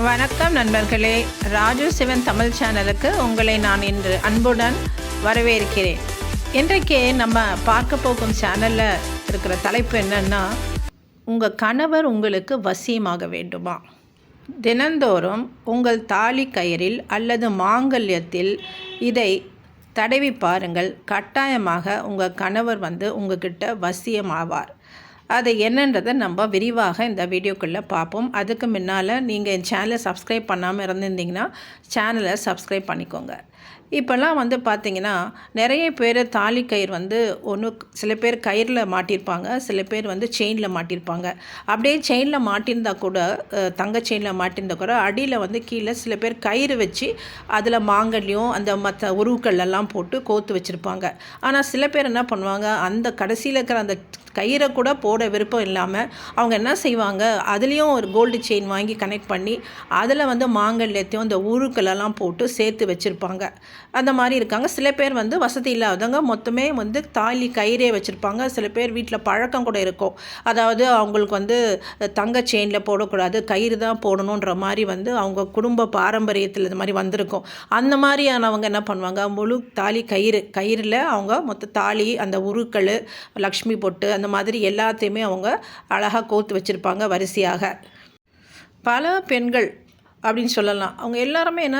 வணக்கம் நண்பர்களே, ராஜு சிவன் தமிழ் சேனலுக்கு உங்களை நான் இன்று அன்புடன் வரவேற்கிறேன். இன்றைக்கு நம்ம பார்க்க போகும் சேனலில் இருக்கிற தலைப்பு என்னன்னா, உங்கள் கணவர் உங்களுக்கு வசியமாக வேண்டுமா? தினந்தோறும் உங்கள் தாலி கயிறில் அல்லது மாங்கல்யத்தில் இதை தடவி பாருங்கள். கட்டாயமாக உங்கள் கணவர் உங்ககிட்ட வசியமாவார். அது என்னன்றதை நம்ம விரிவாக இந்த வீடியோக்குள்ளே பார்ப்போம். அதுக்கு முன்னால் நீங்கள் என் சேனலை சப்ஸ்கிரைப் பண்ணாமல் இருந்திருந்தீங்கன்னா சேனலை சப்ஸ்கிரைப் பண்ணிக்கோங்க. இப்போல்லாம் பார்த்திங்கன்னா நிறைய பேர் தாலி கயிறு ஒன்று சில பேர் கயிறில் மாட்டியிருப்பாங்க, சில பேர் செயினில் மாட்டியிருப்பாங்க. அப்படியே செயினில் மாட்டியிருந்தால் கூட, தங்க செயினில் மாட்டியிருந்தால் கூட அடியில் கீழே சில பேர் கயிறு வச்சு அதில் மாங்கல்யம் அந்த மற்ற உருவுக்கள் எல்லாம் போட்டு கோத்து வச்சுருப்பாங்க. ஆனால் சில பேர் என்ன பண்ணுவாங்க, அந்த கடைசியில் இருக்கிற அந்த கயிறை கூட போட விருப்பம் இல்லாமல் அவங்க என்ன செய்வாங்க, அதுலேயும் ஒரு கோல்டு செயின் வாங்கி கனெக்ட் பண்ணி அதில் மாங்கல்யத்தையும் அந்த உருக்களெல்லாம் போட்டு சேர்த்து வச்சுருப்பாங்க. அந்த மாதிரி இருக்காங்க. சில பேர் வசதி இல்லாதவங்க மொத்தமே தாலி கயிறே வச்சுருப்பாங்க. சில பேர் வீட்டில் பழக்கம் கூட இருக்கும், அதாவது அவங்களுக்கு தங்க செயினில் போடக்கூடாது, கயிறு தான் போடணுன்ற மாதிரி அவங்க குடும்ப பாரம்பரியத்தில் இது மாதிரி வந்திருக்கும். அந்த மாதிரியானவங்க என்ன பண்ணுவாங்க, முழு தாலி கயிறில் அவங்க மொத்த தாலி அந்த உருக்கள் லக்ஷ்மி பொட்டு அந்த மாதிரி எல்லாத்தையுமே அவங்க அழகாக கோத்து வச்சுருப்பாங்க வரிசையாக. பல பெண்கள் அப்படின்னு சொல்லலாம், அவங்க எல்லாருமே என்ன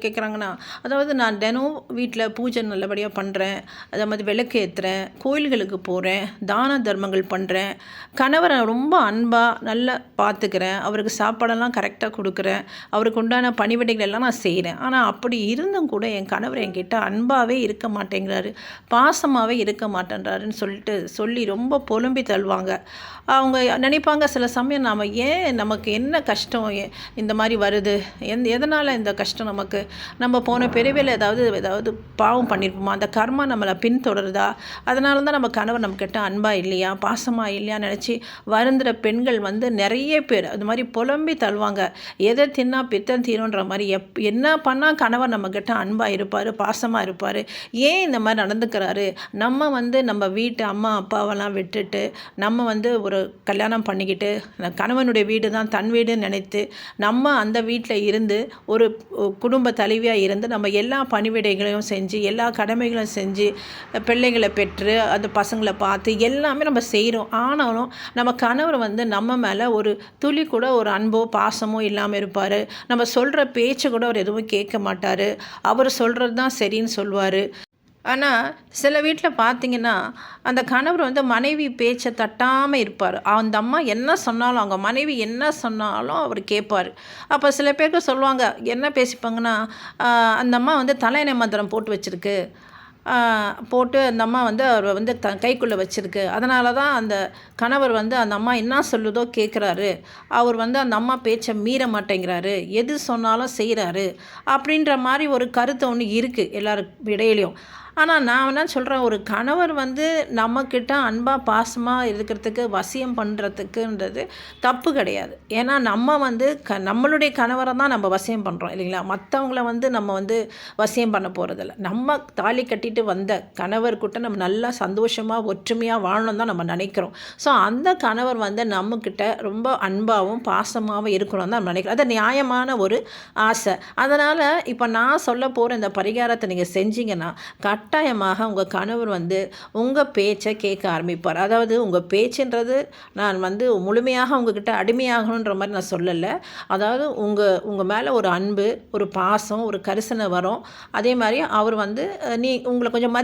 கேட்குறாங்கன்னா, அதாவது நான் தினம் வீட்டில் பூஜை நல்லபடியாக பண்ணுறேன், அதே மாதிரி விளக்கு ஏற்றுறேன், கோயில்களுக்கு போகிறேன், தான தர்மங்கள் பண்ணுறேன், கணவரை ரொம்ப அன்பாக நல்லா பார்த்துக்கிறேன், அவருக்கு சாப்பாடெல்லாம் கரெக்டாக கொடுக்குறேன், அவருக்கு உண்டான பணிவிடைகள் எல்லாம் நான் செய்கிறேன். ஆனால் அப்படி இருந்தும் கூட என் கணவர் என்கிட்ட அன்பாகவே இருக்க மாட்டேங்கிறாரு, பாசமாகவே இருக்க மாட்டேன்றாருன்னு சொல்லி ரொம்ப புலம்பி தள்ளுவாங்க. அவங்க நினைப்பாங்க சில சமயம், நமக்கு என்ன கஷ்டம் இந்த மாதிரி வருது, எதனால் இந்த கஷ்டம் நமக்கு, நம்ம போன பிறவியில் ஏதாவது பாவம் பண்ணியிருப்போமா, அந்த கர்மா நம்மளை பின்தொடருதா, அதனால தான் நம்ம கணவர் நம்மக்கிட்ட அன்பாக இல்லையா, பாசமாக இல்லையா நினச்சி வருந்துகிற பெண்கள் நிறைய பேர் அது மாதிரி புலம்பி தள்ளுவாங்க. எதை தின்னா பித்தம் தீருன்ற மாதிரி என்ன பண்ணால் கணவர் நம்மக்கிட்ட அன்பாக இருப்பார், பாசமாக இருப்பார், ஏன் இந்த மாதிரி நடந்துக்கிறாரு, நம்ம நம்ம வீட்டு அம்மா அப்பாவெல்லாம் விட்டுட்டு நம்ம ஒரு கல்யாணம் பண்ணிக்கிட்டு கணவனுடைய வீடு தான் தன் வீடுன்னு நினைத்து நம்ம அந்த வீட்டில் இருந்து ஒரு குடும்ப தலைவியாக இருந்து நம்ம எல்லா பணிவிடைகளையும் செஞ்சு எல்லா கடமைகளும் செஞ்சு பிள்ளைகளை பெற்று அந்த பசங்களை பார்த்து எல்லாமே நம்ம செய்கிறோம். ஆனாலும் நம்ம கணவர் நம்ம மேலே ஒரு துளி கூட ஒரு அன்போ பாசமோ இல்லாமல் இருப்பார். நம்ம சொல்கிற பேச்சு கூட அவர் எதுவும் கேட்க மாட்டார், அவர் சொல்கிறது தான் சரின்னு சொல்வார். ஆனால் சில வீட்டில் பார்த்திங்கன்னா அந்த கணவர் மனைவி பேச்சை தட்டாமல் இருப்பார். அந்த அம்மா என்ன சொன்னாலும், அவங்க மனைவி என்ன சொன்னாலும் அவர் கேட்பார். அப்போ சில பேருக்கு சொல்லுவாங்க, என்ன பேசிப்பாங்கன்னா, அந்த அம்மா தலையணை மந்திரம் போட்டு வச்சுருக்கு, போட்டு அந்த அம்மா அவர் கைக்குள்ளே வச்சுருக்கு, அதனால தான் அந்த கணவர் அந்த அம்மா என்ன சொல்லுதோ கேட்குறாரு, அவர் அந்த அம்மா பேச்சை மீற மாட்டேங்கிறாரு, எது சொன்னாலும் செய்கிறாரு அப்படின்ற மாதிரி ஒரு கருத்து ஒன்று இருக்குது எல்லாருக்கு இடையிலையும். ஆனால் நான் என்ன சொல்கிறேன், ஒரு கணவர் நம்மக்கிட்ட அன்பாக பாசமாக இருக்கிறதுக்கு வசியம் பண்ணுறதுக்குன்றது தப்பு கிடையாது. ஏன்னா நம்ம நம்மளுடைய கணவரை தான் நம்ம வசியம் பண்ணுறோம் இல்லைங்களா, மற்றவங்கள நம்ம வசியம் பண்ண போகிறதில்ல. நம்ம தாலி கட்டிட்டு வந்த கணவர்கிட்ட நம்ம நல்லா சந்தோஷமாக ஒற்றுமையாக வாழணும் தான் நம்ம நினைக்கிறோம். ஸோ அந்த கணவர் நம்மக்கிட்ட ரொம்ப அன்பாகவும் பாசமாகவும் இருக்கணும் தான் நம்ம நினைக்கிறோம். அது நியாயமான ஒரு ஆசை. அதனால் இப்போ நான் சொல்ல போகிற இந்த பரிகாரத்தை நீங்கள் செஞ்சீங்கன்னா கட்டாயமாக உங்கள் கணவர் உங்கள் பேச்சை கேட்க ஆரம்பிப்பார். அதாவது உங்கள் பேச்சுன்றது நான் முழுமையாக உங்ககிட்ட அடிமையாகணுன்ற மாதிரி நான் சொல்லலை. அதாவது உங்கள் மேலே ஒரு அன்பு, ஒரு பாசம், ஒரு கரிசனை வரும். அதே மாதிரி அவர் உங்களை கொஞ்சம்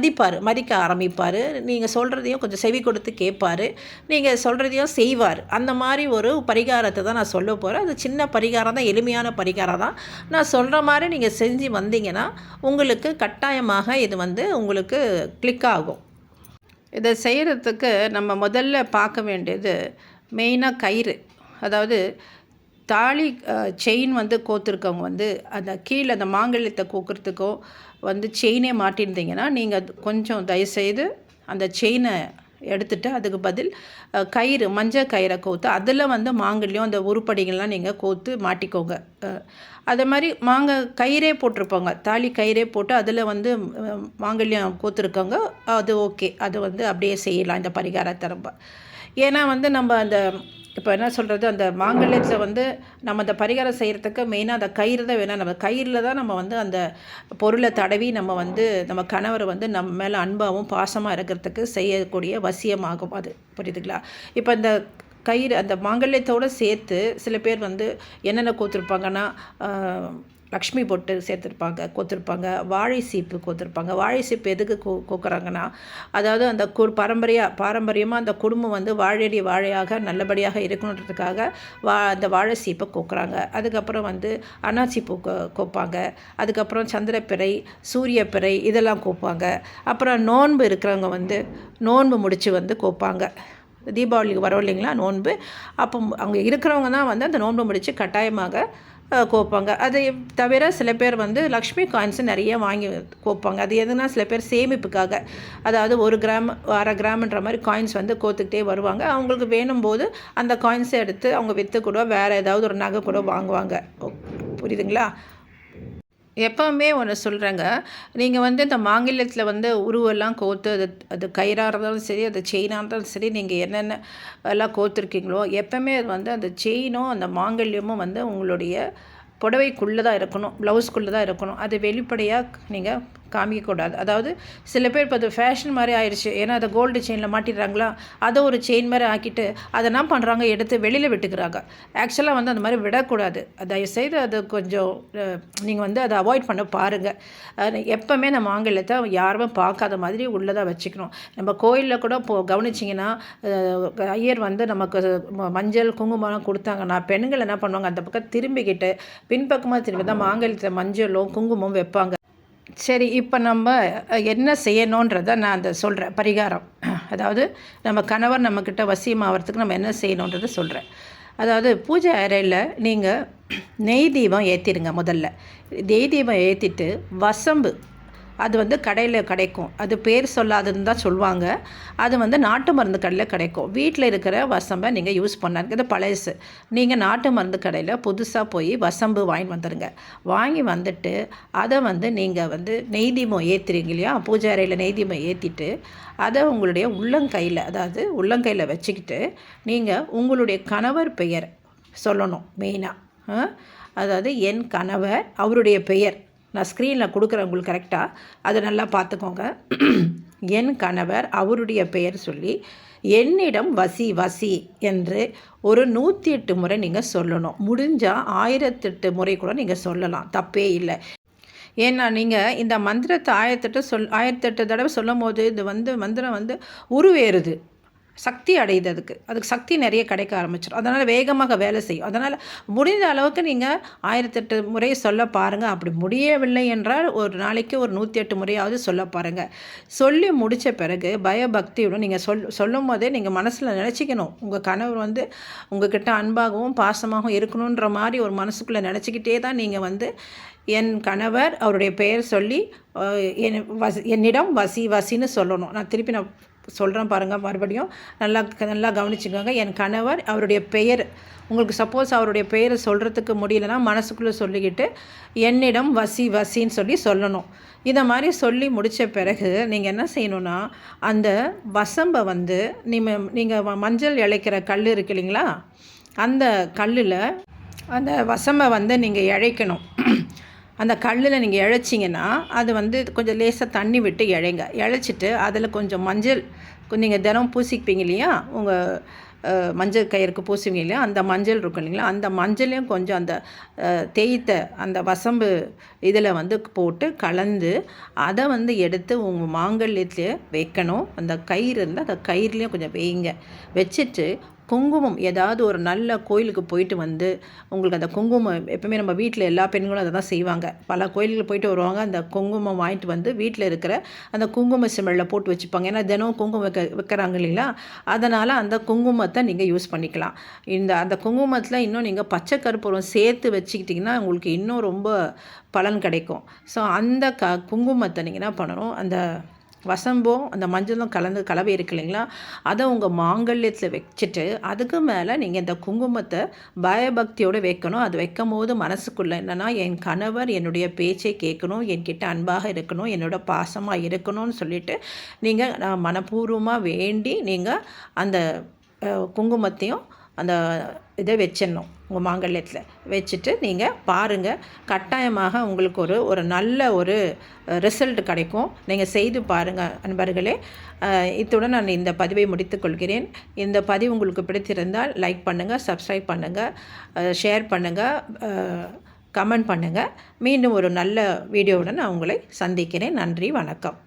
மதிக்க ஆரம்பிப்பார். நீங்கள் சொல்கிறதையும் கொஞ்சம் செவி கொடுத்து கேட்பார், நீங்கள் சொல்கிறதையும் செய்வார். அந்த மாதிரி ஒரு பரிகாரத்தை தான் நான் சொல்ல போகிறேன். அது சின்ன பரிகாரம் தான், எளிமையான பரிகாரம் தான். நான் சொல்கிற மாதிரி நீங்கள் செஞ்சு வந்தீங்கன்னா உங்களுக்கு கட்டாயமாக இது உங்களுக்கு கிளிக் ஆகும். இதை செய்கிறதுக்கு நம்ம முதல்ல பார்க்க வேண்டியது மெயினாக கயிறு. அதாவது தாலி செயின் கோத்துருக்கவங்க அந்த கீழே அந்த மாங்கல்யத்தை கோக்கிறதுக்கோ செயினே மாட்டியிருந்தீங்கன்னா நீங்கள் கொஞ்சம் தயவுசெய்து அந்த செயினை எடுத்துகிட்டு அதுக்கு பதில் கயிறு, மஞ்சள் கயிறை கோத்து அதில் மாங்கல்யம் அந்த உருப்படிகள்லாம் நீங்கள் கோத்து மாட்டிக்கோங்க. அதே மாதிரி கயிறே போட்டிருப்பாங்க, தாலி கயிறே போட்டு அதில் மாங்கல்யம் கோத்துருக்கவங்க, அது ஓகே, அது அப்படியே செய்யலாம் இந்த பரிகாரத்தை. ரொம்ப ஏன்னா நம்ம அந்த இப்போ என்ன சொல்கிறது, அந்த மாங்கல்யத்தில் வந்து நம்ம அந்த பரிகாரம் செய்கிறதுக்கு மெயினாக அந்த கயிறு தான் வேணும். நம்ம கயிறில் தான் நம்ம வந்து அந்த பொருளை தடவி நம்ம வந்து நம்ம கணவர் வந்து நம்ம மேலே அன்பாகவும் பாசமாக இருக்கிறதுக்கு செய்யக்கூடிய வசியமாகும் அது. புரியுதுங்களா? இப்போ இந்த கயிறு அந்த மாங்கல்யத்தோடு சேர்த்து சில பேர் வந்து என்னென்ன கோத்துருப்பாங்கன்னா, லக்ஷ்மி பொட்டு கோத்திருப்பாங்க, வாழை சீப்பு கோத்திருப்பாங்க. வாழை சீப்பு எதுக்கு கோக்குறாங்கன்னா, அதாவது அந்த பாரம்பரியமாக அந்த குடும்பம் வந்து வாழையடி வாழையாக நல்லபடியாக இருக்கணுன்றதுக்காக அந்த வாழை சீப்பை கோக்குறாங்க. அதுக்கப்புறம் வந்து அன்னாச்சி பூ கோப்பாங்க. அதுக்கப்புறம் சந்திரப்பிறை, சூரியப்பிறை இதெல்லாம் கோப்பாங்க. அப்புறம் நோன்பு இருக்கிறவங்க வந்து நோன்பு முடித்து வந்து கோப்பாங்க. தீபாவளிக்கு வரோம் இல்லைங்களா நோன்பு, அப்போ அவங்க இருக்கிறவங்க தான் வந்து அந்த நோன்பு முடித்து கட்டாயமாக கோப்பாங்க. அதை தவிர சில பேர் வந்து லக்ஷ்மி காயின்ஸு நிறைய வாங்கி கோப்பாங்க. அது எதுனா சில பேர் சேமிப்புக்காக, அதாவது 1 கிராம் 1/2 கிராம்ன்ற மாதிரி காயின்ஸ் வந்து கோத்துக்கிட்டே வருவாங்க. அவங்களுக்கு வேணும்போது அந்த காயின்ஸை எடுத்து அவங்க விற்று கூட வேறு ஏதாவது ஒரு நகை கூட வாங்குவாங்க. புரியுதுங்களா? எப்போவுமே ஒன்று சொல்கிறேங்க, நீங்கள் வந்து இந்த மாங்கல்யத்தில் வந்து உருவெல்லாம் கோர்த்து அது கயிறாக இருந்தாலும் சரி, அது செயினாக இருந்தாலும் சரி, நீங்கள் என்னென்ன எல்லாம் கோர்த்துருக்கீங்களோ எப்போவுமே அது வந்து அந்த செயினும் அந்த மாங்கல்யமும் வந்து உங்களுடைய புடவைக்குள்ளே தான் இருக்கணும், ப்ளவுஸ்க்குள்ளே தான் இருக்கணும். அது வெளிப்படையாக நீங்கள் காமிக்கக்கூடாது. அதாவது சில பேர் இப்போ அது ஃபேஷன் மாதிரி ஆயிடுச்சு. ஏன்னா அதை கோல்டு செயினில் மாட்டிடுறாங்களா, அதை ஒரு செயின் மாதிரி ஆக்கிட்டு அதை என்ன பண்ணுறாங்க, எடுத்து வெளியில் விட்டுக்கிறாங்க. ஆக்சுவலாக வந்து அந்த மாதிரி விடக்கூடாது. தயவுசெய்து அது கொஞ்சம் நீங்கள் வந்து அதை அவாய்ட் பண்ண பாருங்கள். எப்போவுமே நம்ம ஆங்கிலத்தை யாருமே பார்க்காத மாதிரி உள்ளதாக வச்சுக்கணும். நம்ம கோயிலில் கூட கவனிச்சிங்கன்னா ஐயர் வந்து நமக்கு மஞ்சள் குங்குமம்லாம் கொடுத்தாங்கன்னா பெண்கள் என்ன பண்ணுவாங்க, அந்த பக்கம் திரும்பிக்கிட்டு பின்பக்கமாக திரும்பி தான் மாங்கல்யத்தில் மஞ்சளும் குங்குமம் வைப்பாங்க. சரி, இப்போ நம்ம என்ன செய்யணுன்றதை நான் அதை சொல்கிறேன் பரிகாரம். அதாவது நம்ம கணவர் நம்மக்கிட்ட வசியமாகறதுக்கு நம்ம என்ன செய்யணுன்றதை சொல்கிறேன். அதாவது பூஜை அறையில் நீங்கள் நெய் தீபம் ஏற்றிடுங்க. முதல்ல நெய் தீபம் ஏற்றிட்டு வசம்பு, அது வந்து கடையில் கிடைக்கும், அது பேர் சொல்லாதுன்னு தான் சொல்லுவாங்க. அது வந்து நாட்டு மருந்து கடையில் கிடைக்கும். வீட்டில் இருக்கிற வசம்பை நீங்கள் யூஸ் பண்ணாங்க, இது பழசு. நீங்கள் நாட்டு மருந்து கடையில் புதுசாக போய் வசம்பு வாங்கி வந்துடுங்க. வாங்கி வந்துட்டு அதை வந்து நீங்கள் வந்து நெய் தீபம் ஏற்றுறீங்க இல்லையா, பூஜை அறையில் நெய் தீபம் ஏற்றிட்டு அதை உங்களுடைய உள்ளங்கையில், அதாவது உள்ளங்கையில் வச்சுக்கிட்டு நீங்கள் உங்களுடைய கணவர் பெயர் சொல்லணும் மெயினாக. அதாவது என் கணவர், அவருடைய பெயர் நான் ஸ்க்ரீனில் கொடுக்குறேன் உங்களுக்கு கரெக்டாக, அதை நல்லா பார்த்துக்கோங்க. என் கணவர் அவருடைய பெயர் சொல்லி என்னிடம் வசி என்று ஒரு 108 முறை நீங்கள் சொல்லணும். முடிஞ்சால் 1008 முறை கூட நீங்கள் சொல்லலாம், தப்பே இல்லை. ஏன்னா நீங்கள் இந்த மந்திரத்தை 1008 தடவை சொல்லும் போது இது வந்து மந்திரம் வந்து உருவேறுது, சக்தி அடையுது. அதுக்கு சக்தி நிறைய கிடைக்க ஆரம்பிச்சிடும். அதனால் வேகமாக வேலை செய்யும். அதனால் முடிந்த அளவுக்கு நீங்கள் 1008 முறை சொல்ல பாருங்கள். அப்படி முடியவில்லை என்றால் ஒரு நாளைக்கு ஒரு 108 முறையாவது சொல்ல பாருங்கள். சொல்லி முடித்த பிறகு பயபக்தியுடன் நீங்கள் சொல்லும் போதே நீங்கள் மனசில் நினச்சிக்கணும், உங்கள் கணவர் வந்து உங்கள்கிட்ட அன்பாகவும் பாசமாகவும் இருக்கணுன்ற மாதிரி ஒரு மனசுக்குள்ளே நினச்சிக்கிட்டே தான் நீங்கள் வந்து என் கணவர் அவருடைய பெயர் சொல்லி என்னிடம் வசின்னு சொல்லணும். நான் திருப்பி சொல்கிறேன் பாருங்கள், மறுபடியும் நல்லா கவனிச்சுக்கோங்க. என் கணவர் அவருடைய பெயர், உங்களுக்கு சப்போஸ் அவருடைய பெயரை சொல்கிறதுக்கு முடியலன்னா மனசுக்குள்ளே சொல்லிக்கிட்டு என்னிடம் வசின்னு சொல்லணும். இதை மாதிரி சொல்லி முடித்த பிறகு நீங்கள் என்ன செய்யணுன்னா, அந்த வசம்பை வந்து நீங்கள் மஞ்சள் இழைக்கிற கல் இருக்கு இல்லைங்களா, அந்த கல்லில் அந்த வசம்பை வந்து நீங்கள் இழைக்கணும். அந்த கல்லில் நீங்கள் இழைச்சிங்கன்னா அது வந்து கொஞ்சம் லேசாக தண்ணி விட்டு இழைச்சிட்டு அதில் கொஞ்சம் மஞ்சள் நீங்கள் தினம் பூசிப்பீங்க இல்லையா, உங்கள் மஞ்சள் கயிறுக்கு பூசுவீங்க இல்லையா, அந்த மஞ்சள் இருக்கும் இல்லைங்களா, அந்த மஞ்சளையும் கொஞ்சம் அந்த தேய்த்த அந்த வசம்பு இதில் வந்து போட்டு கலந்து அதை வந்து எடுத்து உங்கள் மாங்கல்யத்திலே வைக்கணும். அந்த கயிறு இருந்தால் அந்த கயிறுலேயும் கொஞ்சம் வைங்க. வச்சுட்டு குங்குமம், ஏதாவது ஒரு நல்ல கோயிலுக்கு போயிட்டு வந்து உங்களுக்கு அந்த குங்குமம், எப்பவுமே நம்ம வீட்டில் எல்லா பெண்களும் அதை தான் செய்வாங்க. பல கோயிலுக்கு போயிட்டு வருவாங்க, அந்த குங்குமம் வாங்கிட்டு வந்து வீட்டில் இருக்கிற அந்த குங்கும சிமிழில் போட்டு வச்சுப்பாங்க. ஏன்னா தினம் குங்குமம் வைக்கிறாங்க இல்லைங்களா, அதனால் அந்த குங்குமத்தை நீங்கள் யூஸ் பண்ணிக்கலாம். அந்த குங்குமத்தில் இன்னும் நீங்கள் பச்சை கற்பூரம் சேர்த்து வச்சுக்கிட்டிங்கன்னா உங்களுக்கு இன்னும் ரொம்ப பலன் கிடைக்கும். ஸோ அந்த குங்குமத்தை நீங்கள் என்ன பண்ணணும், அந்த வசம்பும் அந்த மஞ்சளும் கலவை இருக்கு இல்லைங்களா, அதை உங்கள் மாங்கல்யத்தில் வச்சுட்டு அதுக்கு மேலே நீங்கள் இந்த குங்குமத்தை பயபக்தியோடு வைக்கணும். அது வைக்கும் போது மனசுக்குள்ளே என்னென்னா, என் கணவர் என்னுடைய பேச்சை கேட்கணும், என்கிட்ட அன்பாக இருக்கணும், என்னோட பாசமாக இருக்கணும்னு சொல்லிவிட்டு நீங்கள் மனப்பூர்வமாக வேண்டி நீங்கள் அந்த குங்குமத்தையும் அந்த இதை வச்சிடணும் உங்கள் மாங்கல்யத்தில் வச்சுட்டு நீங்கள் பாருங்கள். கட்டாயமாக உங்களுக்கு ஒரு நல்ல ஒரு ரிசல்ட் கிடைக்கும். நீங்கள் செய்து பாருங்கள் அன்பர்களே. இத்துடன் நான் இந்த பதிவை முடித்துக்கொள்கிறேன். இந்த பதிவு உங்களுக்கு பிடித்திருந்தால் லைக் பண்ணுங்கள், சப்ஸ்கிரைப் பண்ணுங்கள், ஷேர் பண்ணுங்கள், கமெண்ட் பண்ணுங்கள். மீண்டும் ஒரு நல்ல வீடியோவுடன் நான் உங்களை சந்திக்கிறேன். நன்றி, வணக்கம்.